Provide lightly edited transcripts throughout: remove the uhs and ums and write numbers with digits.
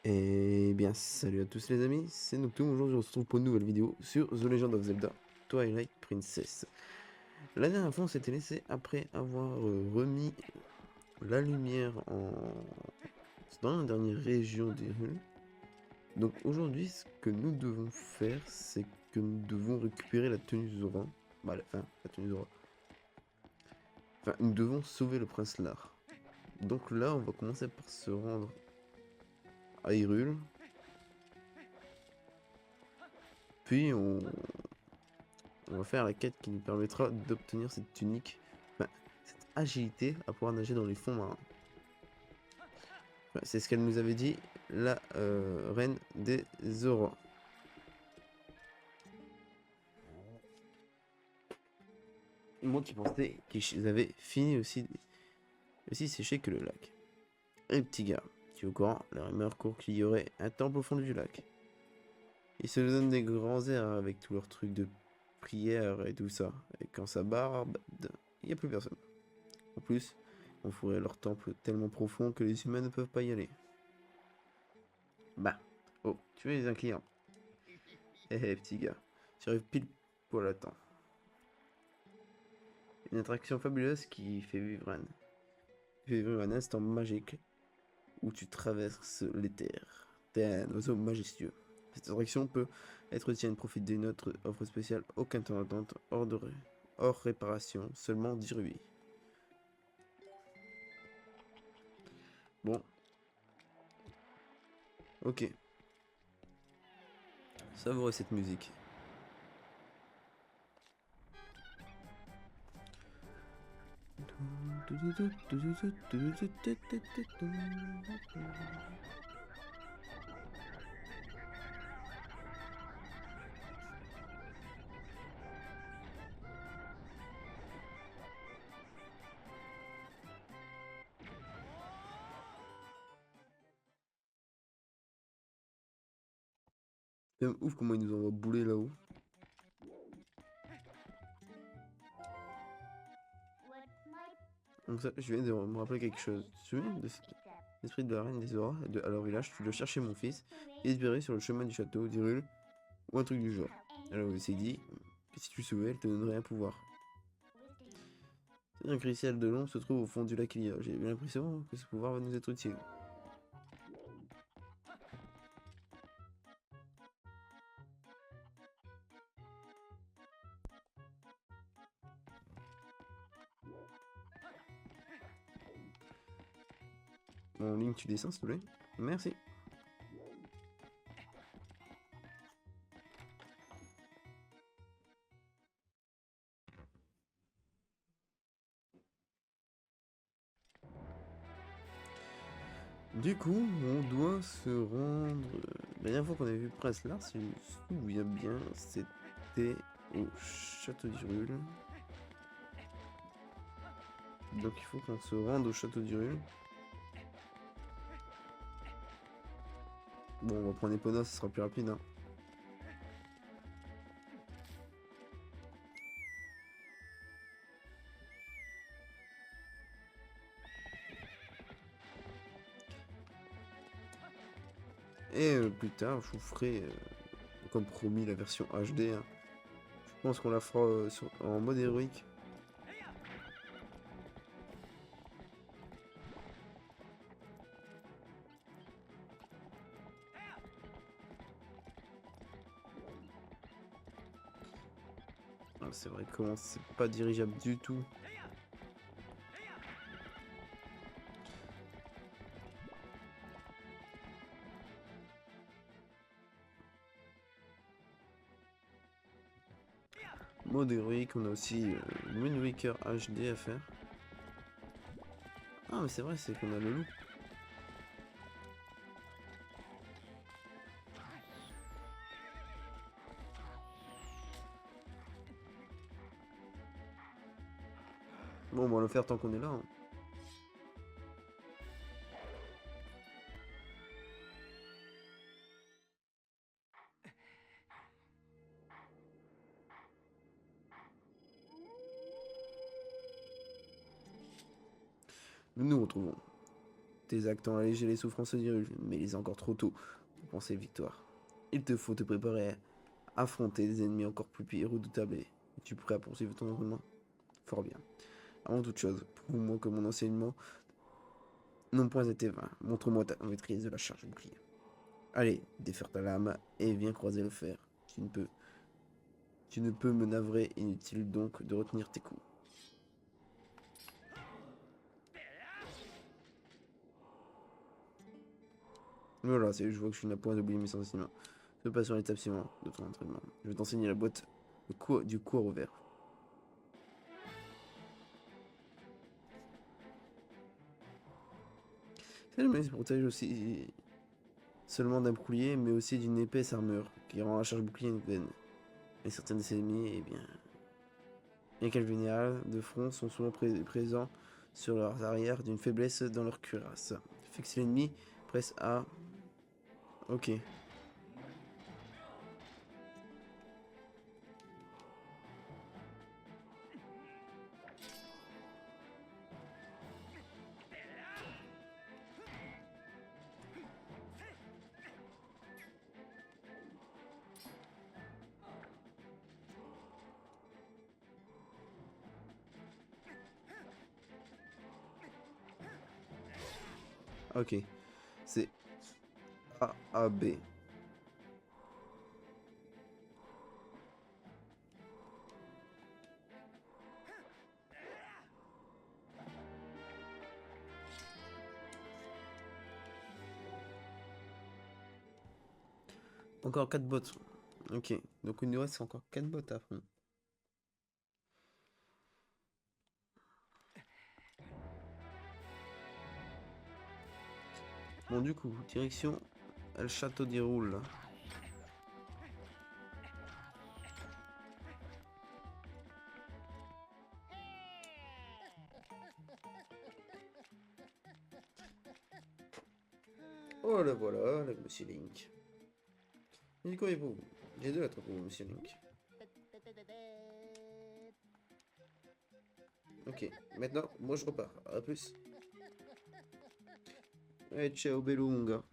Eh bien, salut à tous les amis, c'est Noctum. Aujourd'hui, on se retrouve pour une nouvelle vidéo sur The Legend of Zelda Twilight Princess. La dernière fois, on s'était laissé après avoir remis la lumière dans la dernière région d'Hyrule. Donc aujourd'hui, ce que nous devons faire, c'est que nous devons récupérer la tenue Zora. La tenue Zora. Enfin, nous devons sauver le prince Lar. Donc là, on va commencer par se rendre à Hyrule. Puis on va faire la quête qui nous permettra d'obtenir cette tunique, enfin, cette agilité à pouvoir nager dans les fonds marins. C'est ce qu'elle nous avait dit, la reine des Zora. Moi qui pensais qu'ils avaient fini aussi séché que le lac. Et le petit gars, qui est au courant, la rumeur court qu'il y aurait un temple au fond du lac. Ils se donnent des grands airs avec tous leurs trucs de prière et tout ça. Et quand ça barbe, il n'y a plus personne. En plus, on ferait leur temple tellement profond que les humains ne peuvent pas y aller. Bah, oh, tu es un client. Petit gars, tu arrives pile poil à temps. Une attraction fabuleuse qui fait vivre un instant magique où tu traverses l'éther. T'es un oiseau majestueux. Cette attraction peut être tienne, profite d'une autre offre spéciale, aucun temps d'attente, hors réparation, seulement 10 rubis. Bon, ok. Savourez cette musique. C'est ouf comment ils nous envoient bouler là-haut. Donc ça, je viens de me rappeler quelque chose. Tu te souviens de l'esprit de la reine des Zora à leur village? Tu dois chercher mon fils et espérer sur le chemin du château d'Hyrule ou un truc du genre. Alors il s'est dit que si tu sauvais, elle te donnerait un pouvoir. Un cristal de l'ombre se trouve au fond du lac Ilia. J'ai l'impression que ce pouvoir va nous être utile. En ligne, tu descends s'il te plaît. Merci. Du coup, on doit se rendre. La dernière fois qu'on avait vu Prince Lars, si je me souviens bien, c'était au château d'Hyrule. Donc il faut qu'on se rende au château d'Hyrule. Bon, on va prendre Epona, ce sera plus rapide. Hein. Et plus tard, je vous ferai, comme promis, la version HD. Hein. Je pense qu'on la fera en mode héroïque. Ah, c'est vrai comment c'est pas dirigeable du tout. Mode héroïque, on a aussi Wind Waker HD à faire. Ah mais c'est vrai, c'est qu'on a le loup. Bon, on va le faire tant qu'on est là. Hein. Nous nous retrouvons. Tes actes ont allégé les souffrances d'Hyrule, mais il est encore trop tôt pour penser victoire. Il te faut te préparer à affronter des ennemis encore plus redoutables. Es-tu prêt à poursuivre ton entraînement? Fort bien. Avant toute chose, prouve-moi que mon enseignement n'ont point été vains. Montre-moi ta maîtrise de la charge bouclier. Allez, déferre ta lame et viens croiser le fer. Tu ne peux me navrer, inutile donc de retenir tes coups. Voilà, je vois que je n'ai point oublié mes enseignements. Je passe sur l'étape suivante de ton entraînement. Je vais t'enseigner la boîte du cours au vert. Elle se protège aussi seulement d'un bouclier, mais aussi d'une épaisse armure qui rend la charge bouclier une peine. Et certains de ses ennemis, eh bien qu'elles vénérales de front, sont souvent présents sur leurs arrières d'une faiblesse dans leur cuirasse. Fixe l'ennemi, presse A. Ok. Ok. C'est A, A, B. Encore 4 bots. Ok. Donc il nous reste encore 4 bots à fond. Bon, du coup, direction le château d'Hyrule. Oh là voilà, le monsieur Link. Il quoi vous? J'ai deux lettres pour vous, monsieur Link. Ok, maintenant, moi je repars. À plus. Allez, ciao, Belunga.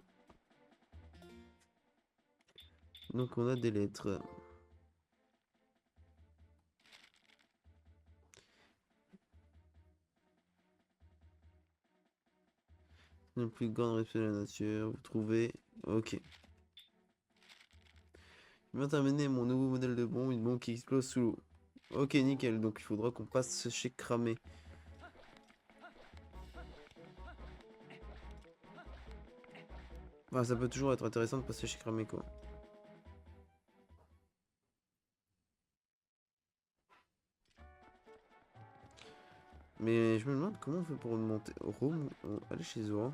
Donc on a des lettres. Une plus grande respect de la nature. Vous trouvez. Ok. Je viens terminer mon nouveau modèle de bombe, une bombe qui explose sous l'eau. Ok, nickel. Donc il faudra qu'on passe chez Cramé. Ah, ça peut toujours être intéressant de passer chez Cramé, quoi. Mais je me demande comment on fait pour remonter au Rome, aller chez Zora.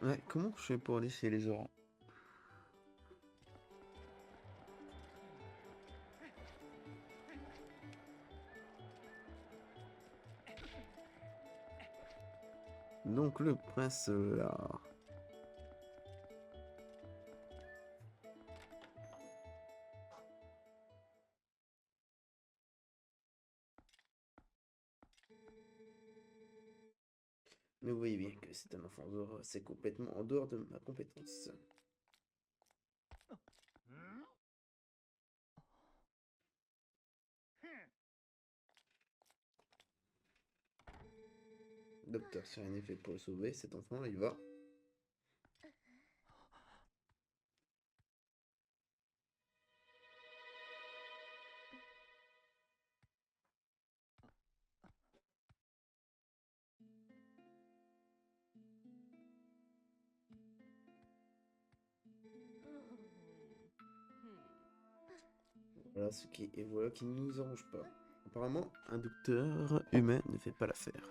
Ouais, comment je fais pour aller chez les Zora? Donc le prince là. Mais vous voyez bien que c'est un enfant Zora, c'est complètement en dehors de ma compétence. Docteur, si rien n'est fait pour le sauver, cet enfant, il va. Voilà ce qui et voilà qui ne nous arrange pas. Apparemment, un docteur humain ne fait pas l'affaire.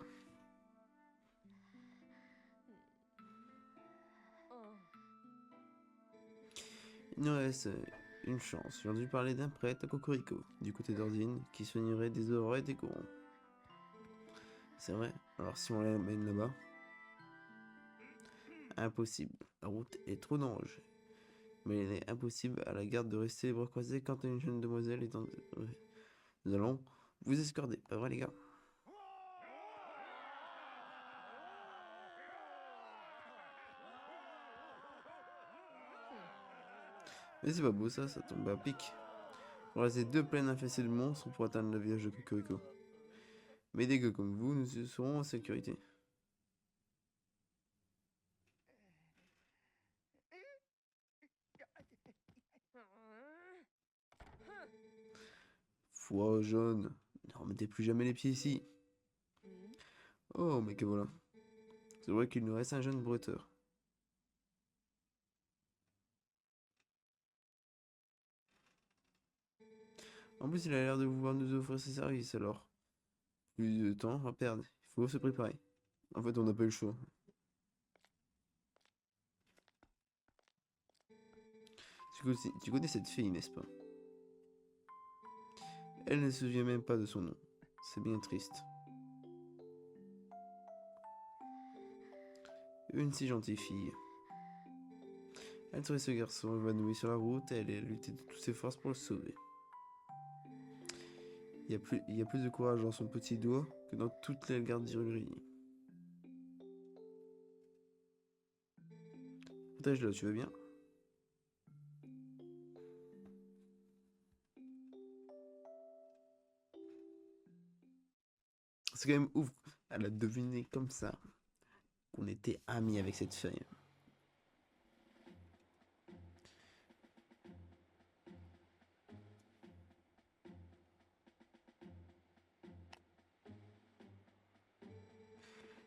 Il nous reste une chance. J'ai entendu parler d'un prêtre à Cocorico, du côté d'Ordine, qui soignerait des oreilles et des corons. C'est vrai? Alors si on l'amène là-bas. Impossible. La route est trop dangereuse. Mais il est impossible à la garde de rester les bras croisés quand une jeune demoiselle est en... Nous allons vous escorter, pas vrai les gars? Mais c'est pas beau ça, ça tombe à pic. On va rester 2 plaines infestées de monstres pour atteindre le village de Cocorico. Mais des gars comme vous, nous serons en sécurité. Foi jaune, ne remettez plus jamais les pieds ici. Oh, mais que voilà. C'est vrai qu'il nous reste un jeune bretteur. En plus, il a l'air de vouloir nous offrir ses services, alors. Plus de temps à perdre, il faut se préparer. En fait, on n'a pas eu le choix. Tu connais cette fille, n'est-ce pas? Elle ne se souvient même pas de son nom. C'est bien triste. Une si gentille fille. Elle trouvait ce garçon évanoui sur la route et elle a lutté de toutes ses forces pour le sauver. Il y a plus de courage dans son petit doigt que dans toutes les gardes-gris. Protège-le, tu veux bien? C'est quand même ouf. Elle a deviné comme ça qu'on était amis avec cette fille.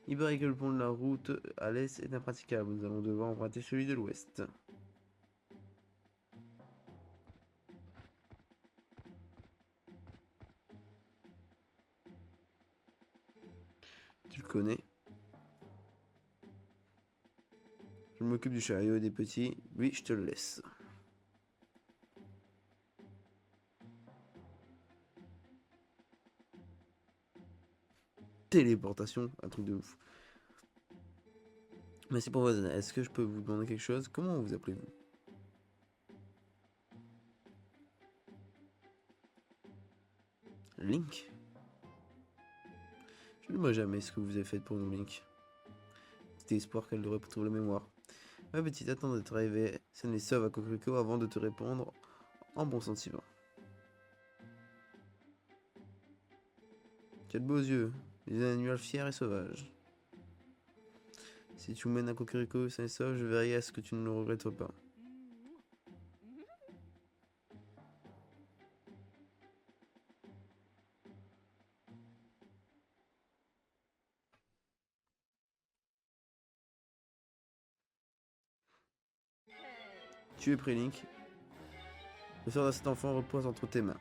Il paraît que le pont de la route à l'est est impraticable. Nous allons devoir emprunter celui de l'ouest. Tu le connais? Je m'occupe du chariot et des petits. Lui, je te le laisse. Téléportation, un truc de ouf. Merci pour votre aide. Est-ce que je peux vous demander quelque chose? Comment vous appelez-vous? Link? Je ne vois jamais ce que vous avez fait pour nous, Link. C'était espoir qu'elle devrait retrouver la mémoire. Ma petite, attends d'être arrivée saine et sauve à Cocorico avant de te répondre en bon sentiment. Tu as de beaux yeux, des animaux fiers et sauvages. Si tu mènes à Cocorico sain et sauf, je veillerai à ce que tu ne le regrettes pas. Tu es prêt, Link. Le sort de cet enfant repose entre tes mains,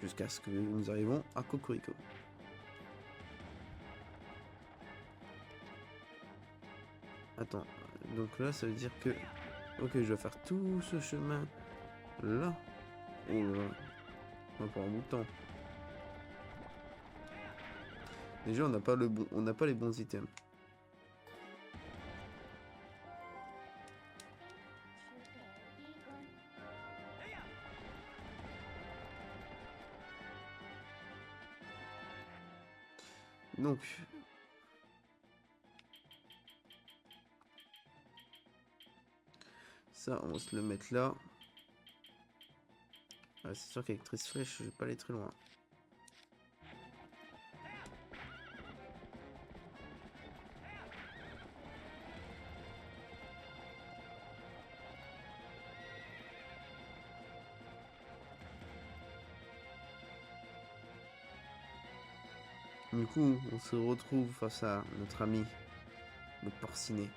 jusqu'à ce que nous arrivons à Cocorico. Attends, donc là, ça veut dire que... Ok, je dois faire tout ce chemin là. Oh là là, on va prendre un bout de temps. Déjà, on n'a pas les bons items. Donc, ça, on va se le mettre là. Ah, c'est sûr qu'avec 13 flèches, je vais pas aller très loin. Du coup, on se retrouve face à notre ami, le porcinet.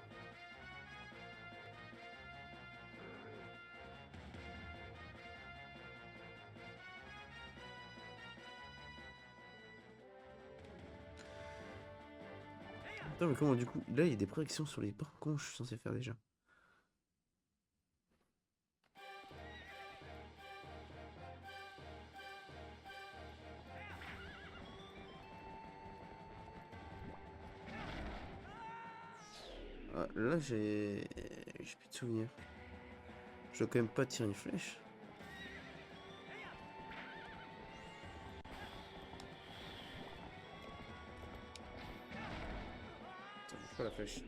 Attends, mais comment du coup... Là, il y a des projections sur les portes. Comment je suis censé faire déjà? Ah, Là, j'ai plus de souvenirs. Je dois quand même pas tirer une flèche. Attends, pourquoi la flèche?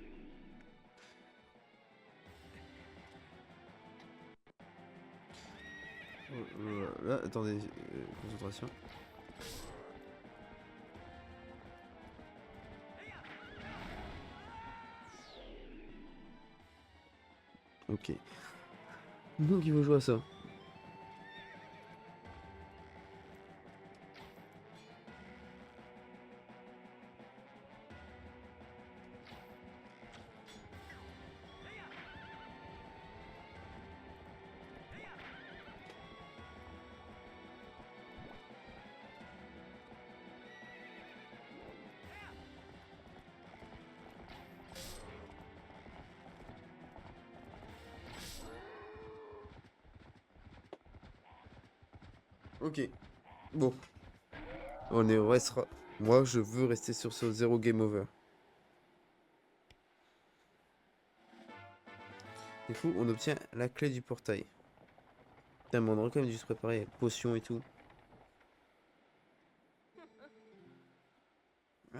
Là, attendez, concentration. Ok. Donc il faut jouer à ça. Ok. Bon. Restera. Moi, je veux rester sur ce 0 game over. Du coup, on obtient la clé du portail. Putain, mais on aurait quand même dû se préparer. Potion et tout. Ah.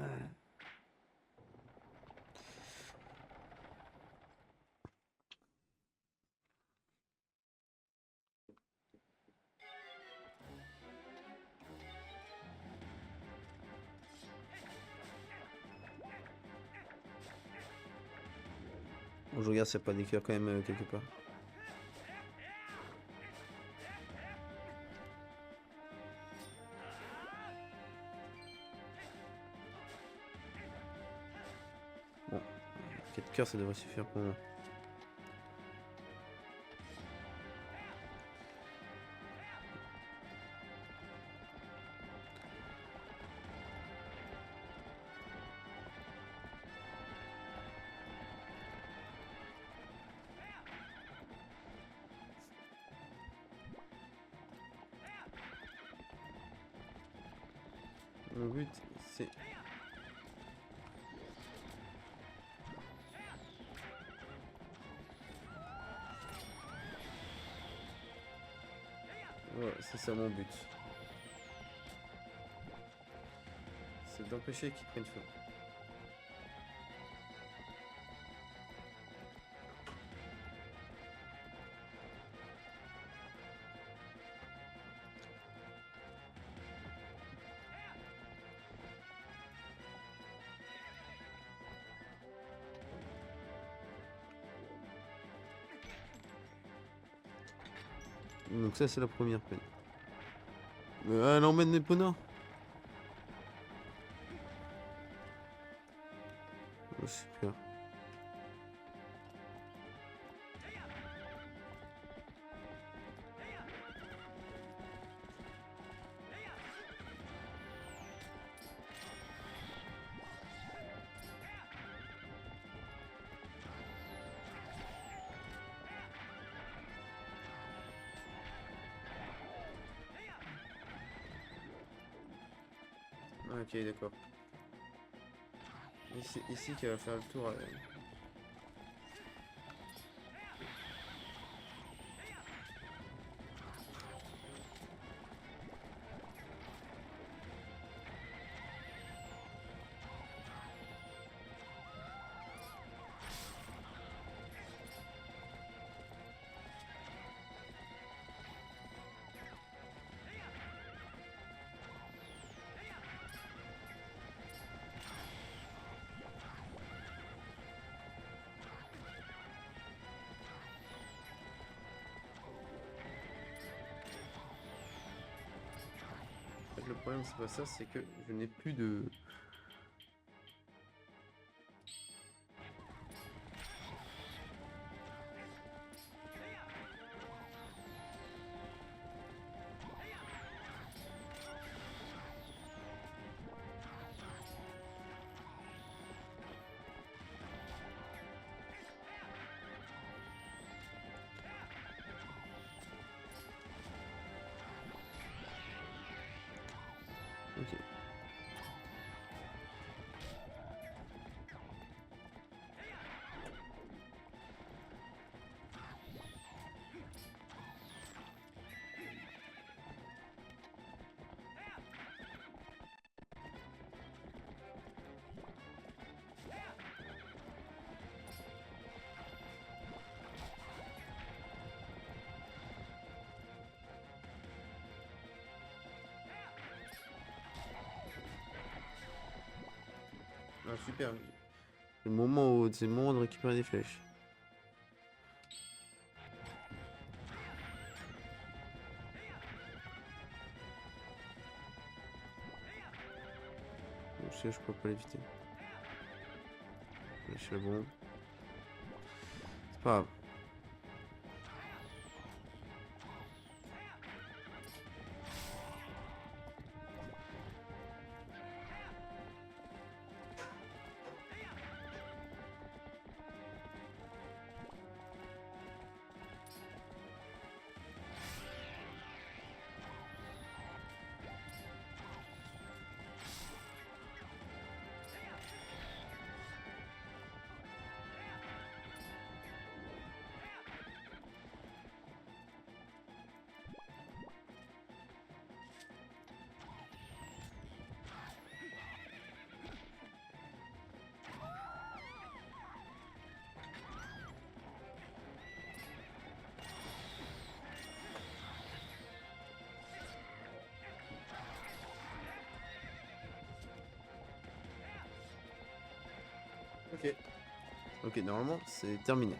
Bon, je regarde s'il n'y a pas des cœurs quand même quelque part. Bon, 4 cœurs, ça devrait suffire pour moi. Le but, c'est... Voilà, c'est ça mon but. C'est d'empêcher qu'ils prennent feu. Donc ça, c'est la première peine. Elle emmène les poneys. Oh, super. Ok, d'accord. Et c'est ici qu'elle va faire le tour. En fait, le problème, c'est pas ça, c'est que je n'ai plus de... Ok. super. C'est le moment où c'est le moment de récupérer des flèches. Je sais, je peux pas l'éviter. Flèche le bon. C'est pas grave. Ok. Ok, normalement, c'est terminé.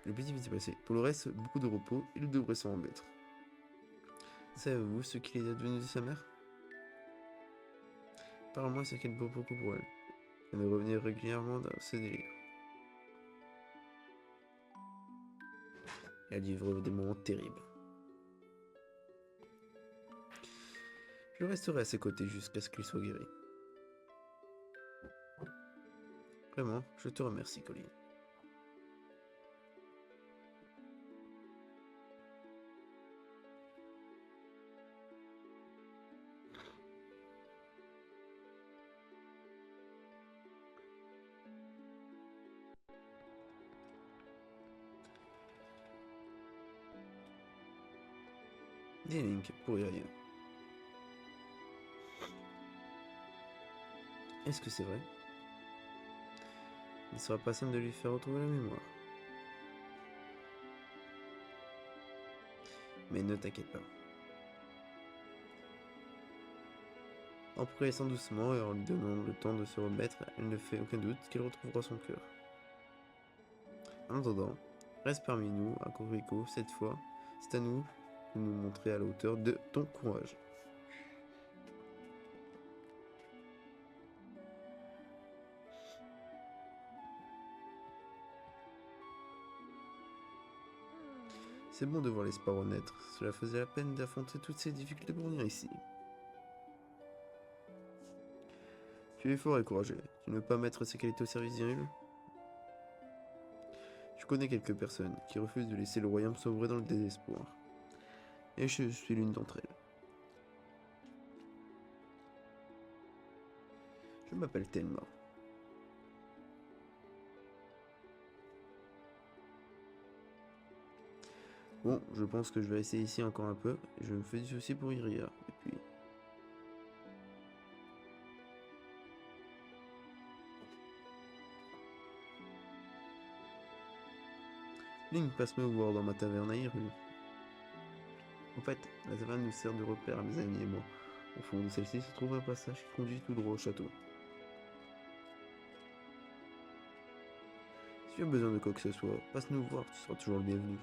Le petit vite passé. Pour le reste, beaucoup de repos, il devrait s'en remettre. Savez-vous ce qu'il est advenu de sa mère? Parle-moi, c'est qu'elle vaut beaucoup pour elle. Elle me revenait régulièrement dans ses délires. Elle vivre des moments terribles. Je resterai à ses côtés jusqu'à ce qu'il soit guéri. Vraiment, je te remercie, Colin. Dis Link, pour y rien. Est-ce que c'est vrai? Il ne sera pas simple de lui faire retrouver la mémoire. Mais ne t'inquiète pas. En progressant doucement et en lui donnant le temps de se remettre, elle ne fait aucun doute qu'elle retrouvera son cœur. En attendant, reste parmi nous à Cocorico cette fois. C'est à nous de nous montrer à la hauteur de ton courage. C'est bon de voir l'espoir renaître. Cela faisait la peine d'affronter toutes ces difficultés pour venir ici. Tu es fort et courageux. Tu ne veux pas mettre ces qualités au service d'Irul? Je connais quelques personnes qui refusent de laisser le royaume sombrer dans le désespoir. Et je suis l'une d'entre elles. Je m'appelle Telma. Bon, je pense que je vais essayer ici encore un peu. Je me fais du souci pour Iria. Et puis... Link passe me voir dans ma taverne à Hyrule. En fait, la taverne nous sert de repère à mes amis et moi. Au fond de celle-ci se trouve un passage qui conduit tout droit au château. Si tu as besoin de quoi que ce soit, passe nous voir, tu seras toujours le bienvenu.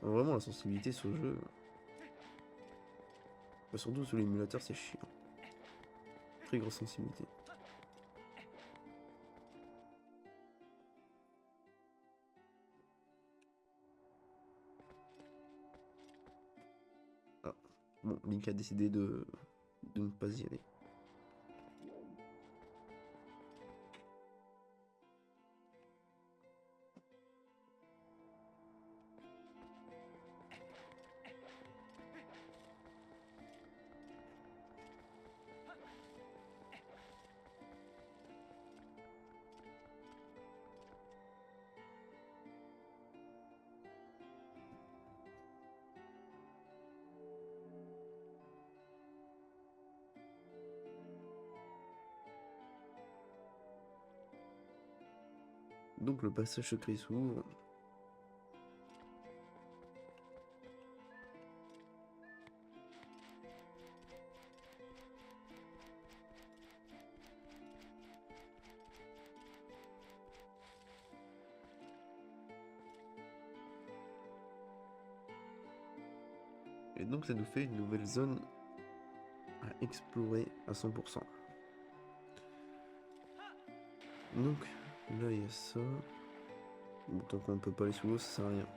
Vraiment, la sensibilité sur le jeu, surtout sur l'émulateur, c'est chiant. Très grosse sensibilité. bon, Link a décidé de ne pas y aller. Donc le passage secret s'ouvre. Et donc ça nous fait une nouvelle zone à explorer à 100%. Donc là il y a ça. Bon, tant qu'on ne peut pas aller sous l'eau, ça sert à rien.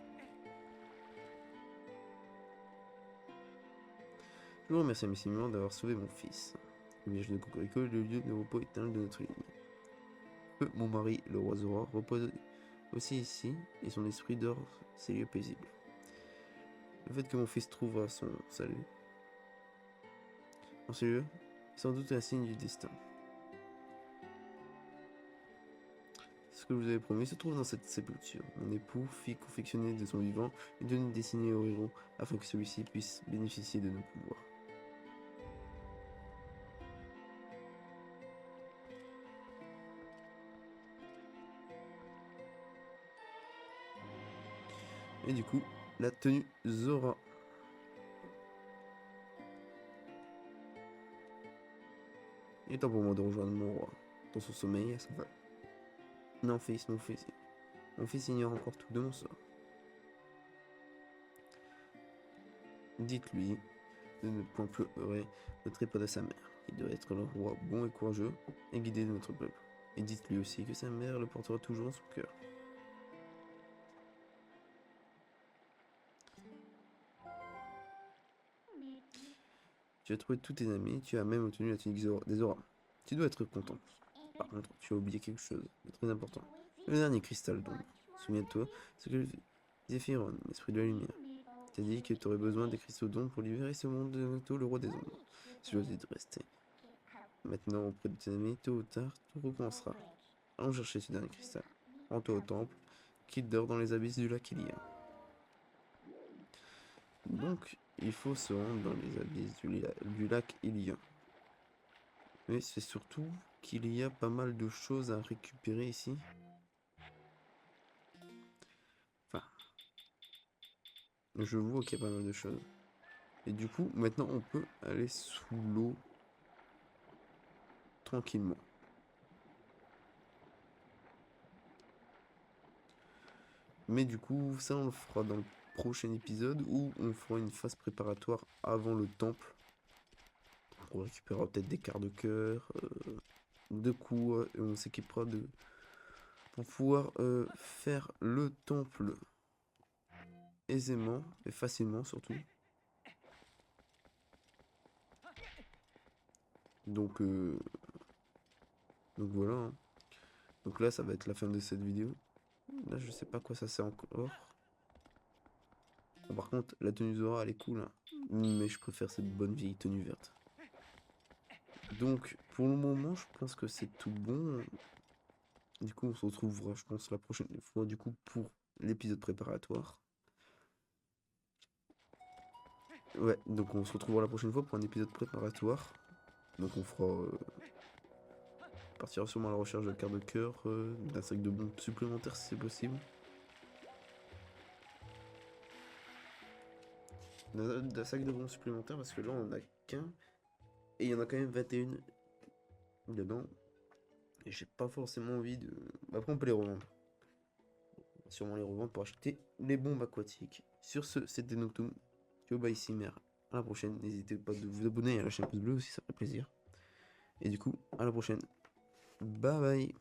Je vous remercie infiniment d'avoir sauvé mon fils. Le village de Cocorico est le lieu de repos éternel de notre ligne. Mon mari, le roi Zora, repose aussi ici, et son esprit dort ces lieux paisibles. Le fait que mon fils trouvera son salut en ce lieu est sans doute un signe du destin. Ce que je vous avais promis se trouve dans cette sépulture. Mon époux fit confectionner de son vivant une tenue dessinée au héros afin que celui-ci puisse bénéficier de nos pouvoirs. Et du coup, la tenue Zora. Il est temps pour moi de rejoindre mon roi. Dans son sommeil, ça va. Non, fils, mon fils. Mon fils ignore encore tout de mon sort. Dites-lui de ne point pleurer le trépas de sa mère. Il doit être le roi bon et courageux et guidé de notre peuple. Et dites-lui aussi que sa mère le portera toujours en son cœur. Tu as trouvé tous tes amis, tu as même obtenu la tunique des Zora. Tu dois être content. Par contre, tu as oublié quelque chose de très important. Le dernier cristal d'ombre. Souviens-toi, c'est que Zéphiron, l'esprit de la lumière, t'a dit que tu aurais besoin des cristaux d'ombre pour libérer ce monde de Naruto, le roi des ombres. Si tu de rester. Maintenant, auprès de tes amis, tôt ou tard, tout recommencera. Allons chercher ce dernier cristal. Rends-toi au temple, qui dort dans les abysses du lac Ilia. Donc, il faut se rendre dans les abysses du lac Ilia. Mais c'est surtout qu'il y a pas mal de choses à récupérer ici. Enfin, je vois qu'il y a pas mal de choses. Et du coup, maintenant, on peut aller sous l'eau tranquillement. Mais du coup, ça, on le fera dans le prochain épisode où on fera une phase préparatoire avant le temple. On récupérera peut-être des quarts de cœur, de coups, et on s'équipera de pour pouvoir faire le temple aisément et facilement surtout. Donc voilà. Hein. Donc là, ça va être la fin de cette vidéo. Là, je sais pas quoi ça sert encore. Bon, par contre, la tenue Zora, elle est cool. Hein. Mais je préfère cette bonne vieille tenue verte. Donc, pour le moment, je pense que c'est tout bon. Du coup, on se retrouvera, je pense, la prochaine fois, du coup, pour l'épisode préparatoire. Ouais, donc on se retrouvera la prochaine fois pour un épisode préparatoire. Donc on fera... partira sûrement à la recherche de cartes de cœur, d'un sac de bombes supplémentaires si c'est possible. D'un sac de bombes supplémentaires parce que là on en a qu'un. Et il y en a quand même 21 dedans. Et j'ai pas forcément envie de... Après on peut les revendre. On va sûrement les revendre pour acheter les bombes aquatiques. Sur ce, c'était Noctum. Bye Simer. À la prochaine. N'hésitez pas de vous abonner à la chaîne pouce bleu aussi, ça ferait plaisir. Et du coup, à la prochaine. Bye bye.